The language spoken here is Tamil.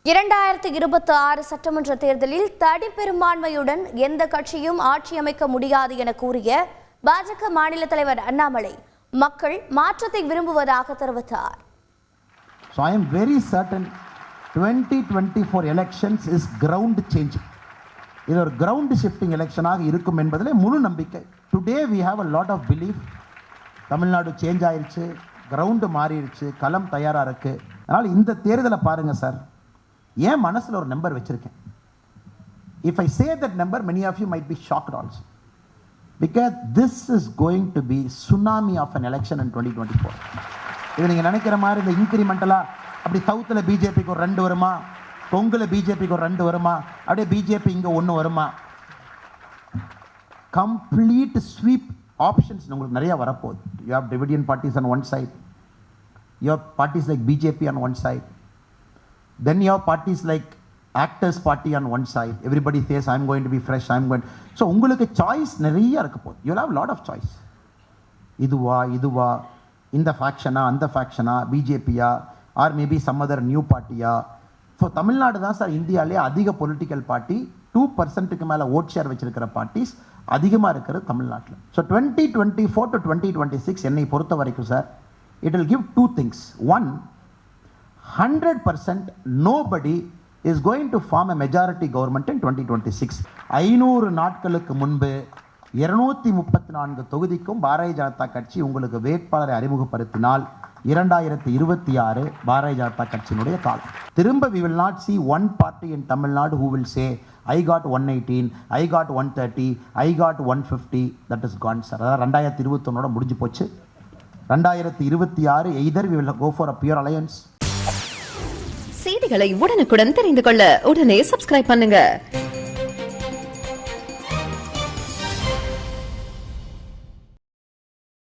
2026 சட்டமன்ற தேர்தலில் தனி பெரும்பான்மையுடன் எந்த கட்சியும் ஆட்சி அமைக்க முடியாது என கூறிய பாஜக மாநில தலைவர் அண்ணாமலை மக்கள் மாற்றத்தை விரும்புவதாக தெரிவித்தார். So I am very certain 2024 elections is ground changing. இது ஒரு ground shifting எலெக்ஷனாக இருக்கும் என்பதிலே முழு நம்பிக்கை. Today we have a lot of belief. Tamil Nadu change ஆயிருச்சு, கிரவுண்டு மாறிடுச்சு, களம் தயாராக இருக்கு. அதனால் இந்த தேர்தலை பாருங்க சார், ஏன் மனசில் ஒரு நம்பர் வச்சிருக்கேன். If I say that number many of you might be shocked also because this is going to be tsunami of an election in 2024. இது நீங்கள் நினைக்கிற மாதிரி இந்த இன்க்ரிமெண்டலாக அப்படி சவுத்தில் பிஜேபிக்கு ஒரு 2 வருமா, கொங்குல பிஜேபிக்கு ஒரு 2 வருமா, அப்படியே பிஜேபி இங்கே 1 வருமா, கம்ப்ளீட் ஸ்வீப் ஆப்ஷன்ஸ் உங்களுக்கு நிறைய வரப்போகுது. You have Dravidian parties on one side, you have parties like BJP on one side, then you have parties like actors party on one side. Everybody says I'm going to be fresh, I'm going. So உங்களுக்கு சாய்ஸ் நிறைய இருக்க போகுது. You will have lot of choice. இதுவா இந்த ஃபேக்ஷனா அந்த ஃபேக்ஷனா, பிஜேபியா or maybe some other new பார்ட்டியா. ஸோ தமிழ்நாடு தான் சார் இந்தியாவிலே அதிக பொலிட்டிக்கல் பார்ட்டி, 2% மேலே ஓட் ஷேர் வச்சிருக்கிற பார்ட்டிஸ் அதிகமாக இருக்கிறது தமிழ்நாட்டில். ஸோ 2024 to 2026 என்னை பொறுத்த வரைக்கும் sir, it will give 2 things. One, 100% nobody is going to form a majority government in 2026. 500 நாட்களுக்கு முன்பு 234 தொகுதிக்கும் பாரதிய ஜனதா கட்சி உங்களுக்கு வேட்பாளரை அறிமுகப்படுத்தினால் 2026 பாரதிய ஜனதா கட்சியினுடைய காலம். திரும்ப we will not see one party in Tamil Nadu who will say I got 118, I got 130, I got 150. That is gone sir. அதாவது 2021 முடிஞ்சு போச்சு. 2026 either we will go for a pure alliance. செய்திகளை உடனுக்குடன் தெரிந்து கொள்ள உடனே சப்ஸ்கிரைப் பண்ணுங்க.